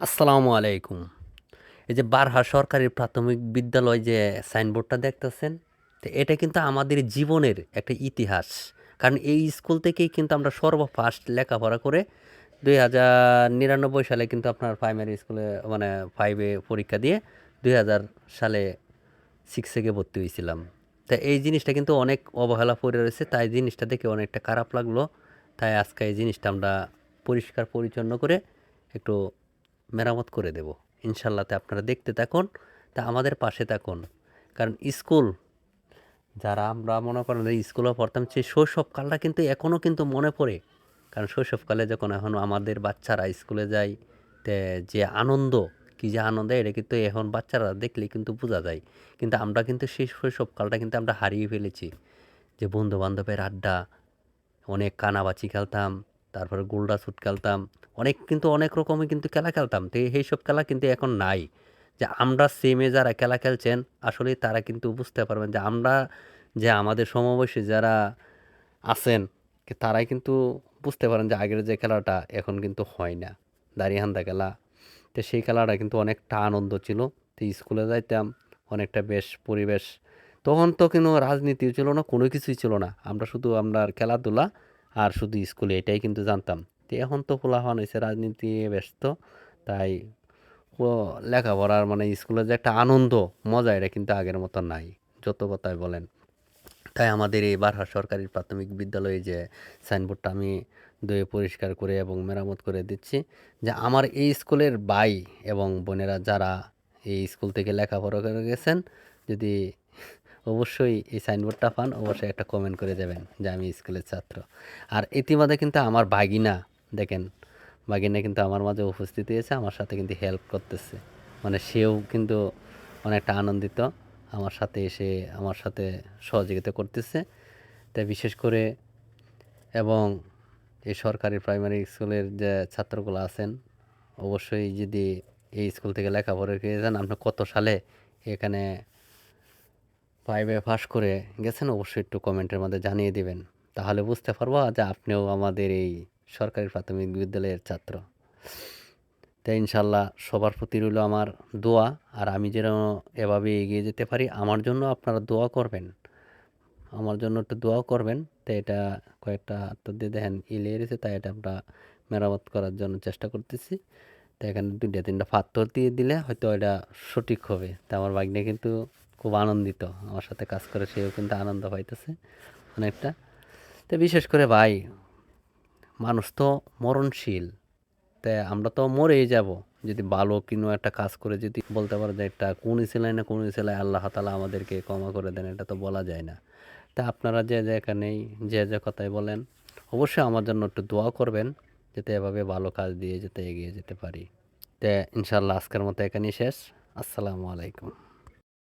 আসসালামু আলাইকুম। এই যে বারহা সরকারি প্রাথমিক বিদ্যালয় যে সাইনবোর্ডটা দেখতেছেন, তো এটা কিন্তু আমাদের জীবনের একটা ইতিহাস। কারণ এই স্কুল থেকেই কিন্তু আমরা সর্বফার্স্ট লেখাপড়া করে ২০৯৯ সালে কিন্তু আপনার প্রাইমারি স্কুলে মানে 5 এ পরীক্ষা দিয়ে ২০০০ সালে 6 থেকে ভর্তি হয়েছিলাম। তা এই জিনিসটা কিন্তু অনেক অবহেলা পড়ে রয়েছে। তাই জিনিসটা দেখে অনেকটা খারাপ লাগলো। তাই আজকে এই জিনিসটা আমরা পরিষ্কার পরিচ্ছন্ন করে একটু মেরামত করে দেব ইনশাল্লাহ। তা আপনারা দেখতে থাকুন, তা আমাদের পাশে থাকুন। কারণ স্কুল যারা আমরা মনে করেন যে স্কুলে পড়তাম সেই শৈশবকালটা কিন্তু এখনও কিন্তু মনে পড়ে। কারণ শৈশবকালে যখন এখন আমাদের বাচ্চারা স্কুলে যায়, তে যে আনন্দ, কি যে আনন্দ, এটা কিন্তু এখন বাচ্চারা দেখলেই কিন্তু বোঝা যায়। কিন্তু আমরা কিন্তু সেই শৈশবকালটা কিন্তু আমরা হারিয়ে ফেলেছি। যে বন্ধু বান্ধবের আড্ডা, অনেক কানাবাছি খেলতাম, তারপরে গোল্ডা ছুট খেলতাম। অনেক রকমের কিন্তু খেলা খেলতাম। তো এইসব খেলা কিন্তু এখন নাই। যে আমরা সেমে যারা খেলা খেলছেন, আসলে তারা কিন্তু বুঝতে পারবেন যে আমরা যে আমাদের সমবয়সী যারা আছেন, তারাই কিন্তু বুঝতে পারেন যে আগের যে খেলাটা এখন কিন্তু হয় না। দাড়িহান্ডা খেলা। তো সেই খেলাটা কিন্তু অনেকটা আনন্দ ছিল। তো স্কুলে যাইতাম, অনেকটা বেশ পরিবেশ। তখন তো কোনো রাজনীতিও ছিল না, কোনো কিছুই ছিল না। আমরা শুধু আপনার খেলাধুলা আর শুধু স্কুলে এটাই কিন্তু জানতাম। তো এখন তো পোলাপান হইছে রাজনীতি নিয়ে ব্যস্ত। তাই ও লেখাপড়ার মানে স্কুলের যে একটা আনন্দ, মজা এটা কিন্তু আগের মতো নাই। যত কথাই বলেন। তাই আমাদের এই বারহা সরকারি প্রাথমিক বিদ্যালয়ে যে সাইনবোর্ডটা আমি ধুয়ে পরিষ্কার করে এবং মেরামত করে দিচ্ছি, যে আমার এই স্কুলের ভাই এবং বোনেরা যারা এই স্কুল থেকে লেখাপড়া করে গেছেন, যদি অবশ্যই এই সাইনবোর্ডটা পান, অবশ্যই একটা কমেন্ট করে দেবেন যে আমি স্কুলের ছাত্র। আর ইতিমধ্যে কিন্তু আমার ভাগিনা, দেখেন, ভাগিনা কিন্তু আমার মাঝে উপস্থিত হয়েছে, আমার সাথে কিন্তু হেল্প করতেছে। মানে সেও কিন্তু অনেকটা আনন্দিত আমার সাথে এসে আমার সাথে সহযোগিতা করতেছে। তাই বিশেষ করে এবং এই সরকারি প্রাইমারি স্কুলের যে ছাত্রগুলো আছেন, অবশ্যই যদি এই স্কুল থেকে লেখাপড়া করে যান, আপনি কত সালে এখানে 5 এ পাস করে গেছেন, অবশ্যই একটু কমেন্টের মধ্যে জানিয়ে দিবেন। তাহলে বুঝতে পারবো যে আপনিও আমাদের এই সরকারি প্রাথমিক বিদ্যালয়ের ছাত্র। তাই ইনশাল্লাহ সবার প্রতি রইল আমার দোয়া। আর আমি যেন এভাবে এগিয়ে যেতে পারি, আমার জন্য আপনারা দোয়া করবেন। আমার জন্য একটু দোয়াও করবেন। তো এটা কয়েকটা হাতটা দিয়ে দেখেন লেগে গেছে, তাই এটা আমরা মেরামত করার জন্য চেষ্টা করতেছি। তো এখানে 2-3টা পাথর দিয়ে দিলে হয়তো এটা সঠিক হবে। তো আমার ভাগ্নে কিন্তু খুব আনন্দিত, আমার সাথে কাজ করে সেও কিন্তু আনন্দ পাইতেছে অনেকটা। তো বিশেষ করে ভাই, মানুষ তো মরণশীল। তাই আমরা তো মরেই যাব। যদি ভালো কোনো একটা কাজ করে যদি বলতে পারো যে এটা কোন ছিলাই না কোন ছিলাই আল্লাহ তাআলা আমাদেরকে ক্ষমা করে দেন, এটা তো বলা যায় না। তা আপনারা যে যেখানেই যে যে কথাই বলেন, অবশ্যই আমার জন্য একটু দোয়া করবেন, যাতে এভাবে ভালো কাজ দিয়ে যাতে এগিয়ে যেতে পারি। তা ইনশাল্লাহ আজকের মতো এখানেই শেষ। আসসালামু আলাইকুম।